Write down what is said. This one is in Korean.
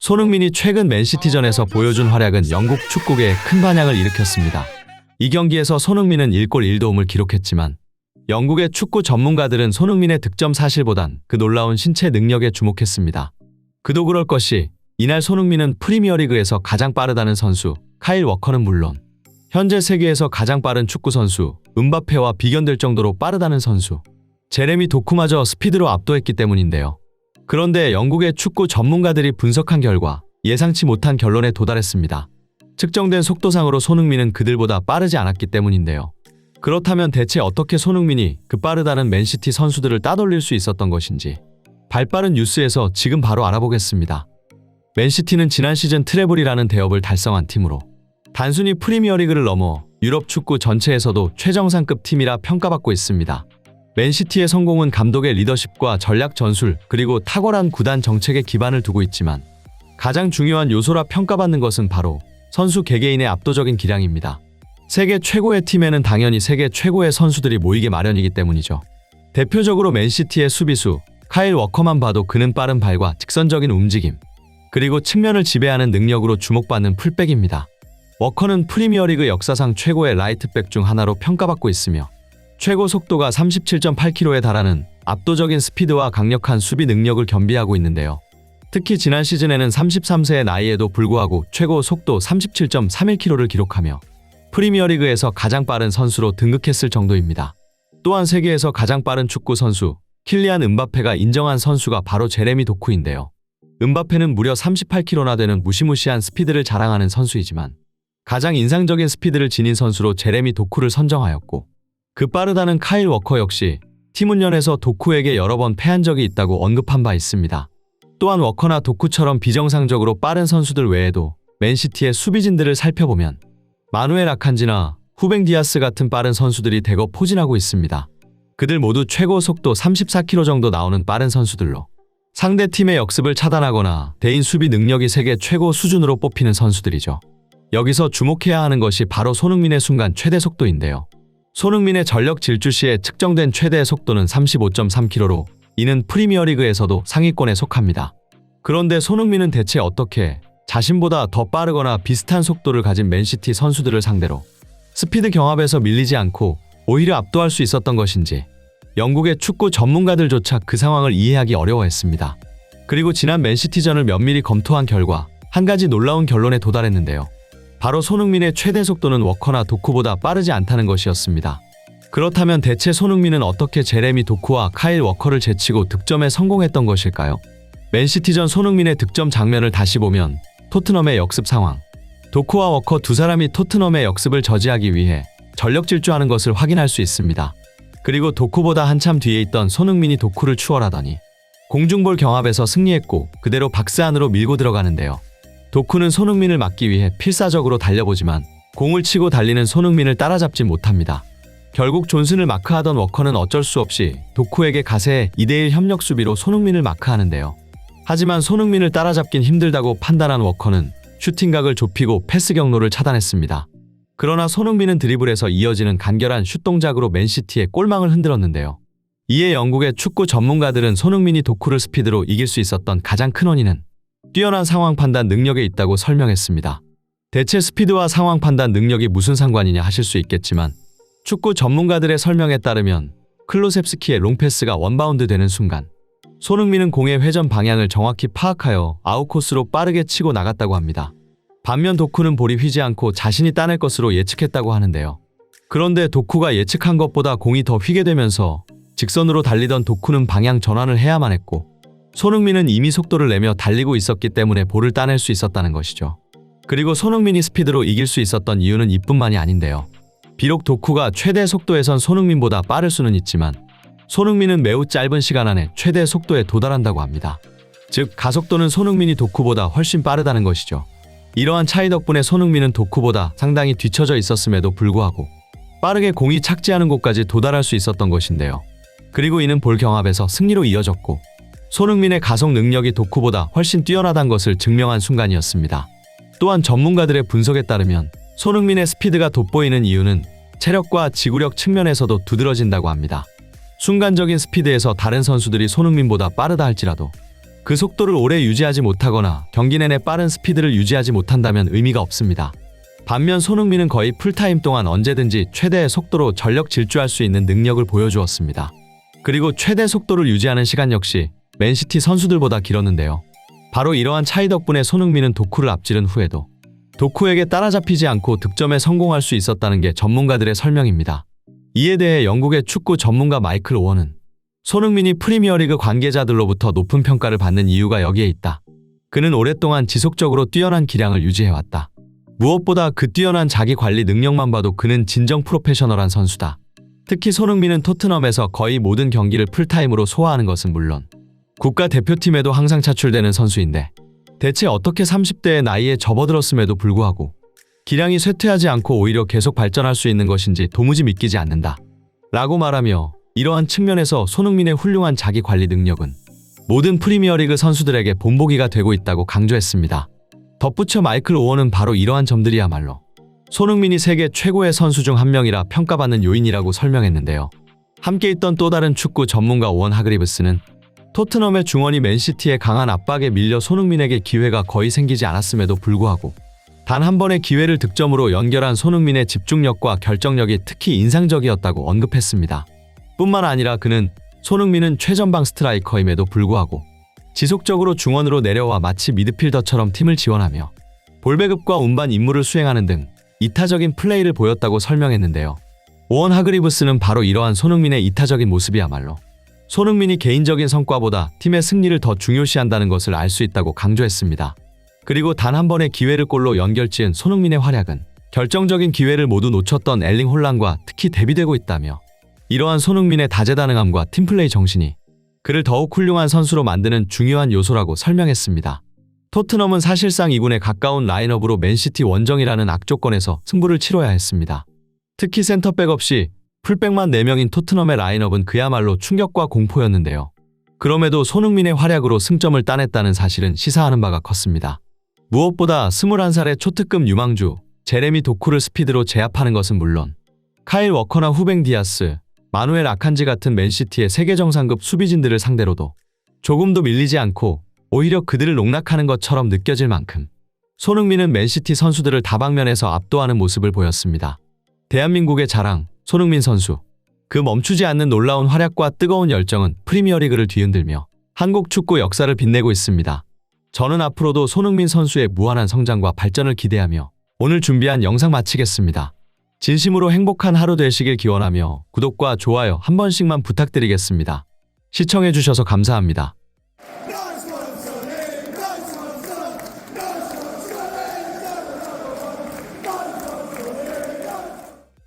손흥민이 최근 맨시티전에서 보여준 활약은 영국 축구계에 큰 반향을 일으켰습니다. 이 경기에서 손흥민은 1골 1도움을 기록했지만 영국의 축구 전문가들은 손흥민의 득점 사실보단 그 놀라운 신체 능력에 주목했습니다. 그도 그럴 것이 이날 손흥민은 프리미어리그에서 가장 빠르다는 선수 카일 워커는 물론 현재 세계에서 가장 빠른 축구 선수 음바페와 비견될 정도로 빠르다는 선수 제레미 도쿠마저 스피드로 압도했기 때문인데요. 그런데 영국의 축구 전문가들이 분석한 결과 예상치 못한 결론에 도달했습니다. 측정된 속도상으로 손흥민은 그들보다 빠르지 않았기 때문인데요. 그렇다면 대체 어떻게 손흥민이 그 빠르다는 맨시티 선수들을 따돌릴 수 있었던 것인지 발빠른 뉴스에서 지금 바로 알아보겠습니다. 맨시티는 지난 시즌 트래블이라는 대업을 달성한 팀으로 단순히 프리미어리그를 넘어 유럽 축구 전체에서도 최정상급 팀이라 평가받고 있습니다. 맨시티의 성공은 감독의 리더십과 전략 전술 그리고 탁월한 구단 정책에 기반을 두고 있지만 가장 중요한 요소라 평가받는 것은 바로 선수 개개인의 압도적인 기량입니다. 세계 최고의 팀에는 당연히 세계 최고의 선수들이 모이게 마련이기 때문이죠. 대표적으로 맨시티의 수비수 카일 워커만 봐도 그는 빠른 발과 직선적인 움직임 그리고 측면을 지배하는 능력으로 주목받는 풀백입니다. 워커는 프리미어리그 역사상 최고의 라이트백 중 하나로 평가받고 있으며 최고 속도가 37.8km에 달하는 압도적인 스피드와 강력한 수비 능력을 겸비하고 있는데요. 특히 지난 시즌에는 33세의 나이에도 불구하고 최고 속도 37.31km를 기록하며 프리미어리그에서 가장 빠른 선수로 등극했을 정도입니다. 또한 세계에서 가장 빠른 축구 선수 킬리안 음바페가 인정한 선수가 바로 제레미 도쿠인데요. 음바페는 무려 38km나 되는 무시무시한 스피드를 자랑하는 선수이지만 가장 인상적인 스피드를 지닌 선수로 제레미 도쿠를 선정하였고 그 빠르다는 카일 워커 역시 팀 훈련에서 도쿠에게 여러 번 패한 적이 있다고 언급한 바 있습니다. 또한 워커나 도쿠처럼 비정상적으로 빠른 선수들 외에도 맨시티의 수비진들을 살펴보면 마누엘 아칸지나 후뱅 디아스 같은 빠른 선수들이 대거 포진하고 있습니다. 그들 모두 최고 속도 34km 정도 나오는 빠른 선수들로 상대 팀의 역습을 차단하거나 대인 수비 능력이 세계 최고 수준으로 뽑히는 선수들이죠. 여기서 주목해야 하는 것이 바로 손흥민의 순간 최대 속도인데요. 손흥민의 전력 질주 시에 측정된 최대 속도는 35.3km로 이는 프리미어리그에서도 상위권에 속합니다. 그런데 손흥민은 대체 어떻게 자신보다 더 빠르거나 비슷한 속도를 가진 맨시티 선수들을 상대로 스피드 경합에서 밀리지 않고 오히려 압도할 수 있었던 것인지 영국의 축구 전문가들조차 그 상황을 이해하기 어려워했습니다. 그리고 지난 맨시티전을 면밀히 검토한 결과 한 가지 놀라운 결론에 도달했는데요. 바로 손흥민의 최대 속도는 워커나 도쿠보다 빠르지 않다는 것이었습니다. 그렇다면 대체 손흥민은 어떻게 제레미 도쿠와 카일 워커를 제치고 득점에 성공했던 것일까요? 맨시티전 손흥민의 득점 장면을 다시 보면 토트넘의 역습 상황, 도쿠와 워커 두 사람이 토트넘의 역습을 저지하기 위해 전력 질주하는 것을 확인할 수 있습니다. 그리고 도쿠보다 한참 뒤에 있던 손흥민이 도쿠를 추월하더니 공중볼 경합에서 승리했고 그대로 박스 안으로 밀고 들어가는데요. 도쿠는 손흥민을 막기 위해 필사적으로 달려보지만 공을 치고 달리는 손흥민을 따라잡지 못합니다. 결국 존슨을 마크하던 워커는 어쩔 수 없이 도쿠에게 가세해 2대1 협력 수비로 손흥민을 마크하는데요. 하지만 손흥민을 따라잡긴 힘들다고 판단한 워커는 슈팅각을 좁히고 패스 경로를 차단했습니다. 그러나 손흥민은 드리블에서 이어지는 간결한 슛 동작으로 맨시티의 골망을 흔들었는데요. 이에 영국의 축구 전문가들은 손흥민이 도쿠를 스피드로 이길 수 있었던 가장 큰 원인은 뛰어난 상황 판단 능력에 있다고 설명했습니다. 대체 스피드와 상황 판단 능력이 무슨 상관이냐 하실 수 있겠지만 축구 전문가들의 설명에 따르면 클로셉스키의 롱패스가 원바운드 되는 순간 손흥민은 공의 회전 방향을 정확히 파악하여 아웃코스로 빠르게 치고 나갔다고 합니다. 반면 도쿠는 볼이 휘지 않고 자신이 따낼 것으로 예측했다고 하는데요. 그런데 도쿠가 예측한 것보다 공이 더 휘게 되면서 직선으로 달리던 도쿠는 방향 전환을 해야만 했고 손흥민은 이미 속도를 내며 달리고 있었기 때문에 볼을 따낼 수 있었다는 것이죠. 그리고 손흥민이 스피드로 이길 수 있었던 이유는 이뿐만이 아닌데요. 비록 도쿠가 최대 속도에선 손흥민보다 빠를 수는 있지만 손흥민은 매우 짧은 시간 안에 최대 속도에 도달한다고 합니다. 즉 가속도는 손흥민이 도쿠보다 훨씬 빠르다는 것이죠. 이러한 차이 덕분에 손흥민은 도쿠보다 상당히 뒤처져 있었음에도 불구하고 빠르게 공이 착지하는 곳까지 도달할 수 있었던 것인데요. 그리고 이는 볼 경합에서 승리로 이어졌고 손흥민의 가속 능력이 도쿠보다 훨씬 뛰어나다는 것을 증명한 순간이었습니다. 또한 전문가들의 분석에 따르면 손흥민의 스피드가 돋보이는 이유는 체력과 지구력 측면에서도 두드러진다고 합니다. 순간적인 스피드에서 다른 선수들이 손흥민보다 빠르다 할지라도 그 속도를 오래 유지하지 못하거나 경기 내내 빠른 스피드를 유지하지 못한다면 의미가 없습니다. 반면 손흥민은 거의 풀타임 동안 언제든지 최대의 속도로 전력 질주할 수 있는 능력을 보여주었습니다. 그리고 최대 속도를 유지하는 시간 역시 맨시티 선수들보다 길었는데요. 바로 이러한 차이 덕분에 손흥민은 도쿠를 앞지른 후에도 도쿠에게 따라잡히지 않고 득점에 성공할 수 있었다는 게 전문가들의 설명입니다. 이에 대해 영국의 축구 전문가 마이클 오원은 손흥민이 프리미어리그 관계자들로부터 높은 평가를 받는 이유가 여기에 있다. 그는 오랫동안 지속적으로 뛰어난 기량을 유지해왔다. 무엇보다 그 뛰어난 자기 관리 능력만 봐도 그는 진정 프로페셔널한 선수다. 특히 손흥민은 토트넘에서 거의 모든 경기를 풀타임으로 소화하는 것은 물론 국가대표팀에도 항상 차출되는 선수인데 대체 어떻게 30대의 나이에 접어들었음에도 불구하고 기량이 쇠퇴하지 않고 오히려 계속 발전할 수 있는 것인지 도무지 믿기지 않는다. 라고 말하며 이러한 측면에서 손흥민의 훌륭한 자기 관리 능력은 모든 프리미어리그 선수들에게 본보기가 되고 있다고 강조했습니다. 덧붙여 마이클 오원은 바로 이러한 점들이야말로 손흥민이 세계 최고의 선수 중 한 명이라 평가받는 요인이라고 설명했는데요. 함께 있던 또 다른 축구 전문가 오원 하그리브스는 토트넘의 중원이 맨시티의 강한 압박에 밀려 손흥민에게 기회가 거의 생기지 않았음에도 불구하고 단 한 번의 기회를 득점으로 연결한 손흥민의 집중력과 결정력이 특히 인상적이었다고 언급했습니다. 뿐만 아니라 그는 손흥민은 최전방 스트라이커임에도 불구하고 지속적으로 중원으로 내려와 마치 미드필더처럼 팀을 지원하며 볼배급과 운반 임무를 수행하는 등 이타적인 플레이를 보였다고 설명했는데요. 오원 하그리브스는 바로 이러한 손흥민의 이타적인 모습이야말로 손흥민이 개인적인 성과보다 팀의 승리를 더 중요시한다는 것을 알 수 있다고 강조했습니다. 그리고 단 한 번의 기회를 골로 연결지은 손흥민의 활약은 결정적인 기회를 모두 놓쳤던 엘링 홀란과 특히 대비되고 있다며 이러한 손흥민의 다재다능함과 팀플레이 정신이 그를 더욱 훌륭한 선수로 만드는 중요한 요소라고 설명했습니다. 토트넘은 사실상 2군에 가까운 라인업으로 맨시티 원정이라는 악조건에서 승부를 치러야 했습니다. 특히 센터백 없이 풀백만 4명인 토트넘의 라인업은 그야말로 충격과 공포였는데요. 그럼에도 손흥민의 활약으로 승점을 따냈다는 사실은 시사하는 바가 컸습니다. 무엇보다 21살의 초특급 유망주 제레미 도쿠를 스피드로 제압하는 것은 물론 카일 워커나 후뱅 디아스, 마누엘 아칸지 같은 맨시티의 세계 정상급 수비진들을 상대로도 조금도 밀리지 않고 오히려 그들을 농락하는 것처럼 느껴질 만큼 손흥민은 맨시티 선수들을 다방면에서 압도하는 모습을 보였습니다. 대한민국의 자랑, 손흥민 선수. 그 멈추지 않는 놀라운 활약과 뜨거운 열정은 프리미어리그를 뒤흔들며 한국 축구 역사를 빛내고 있습니다. 저는 앞으로도 손흥민 선수의 무한한 성장과 발전을 기대하며 오늘 준비한 영상 마치겠습니다. 진심으로 행복한 하루 되시길 기원하며 구독과 좋아요 한 번씩만 부탁드리겠습니다. 시청해주셔서 감사합니다.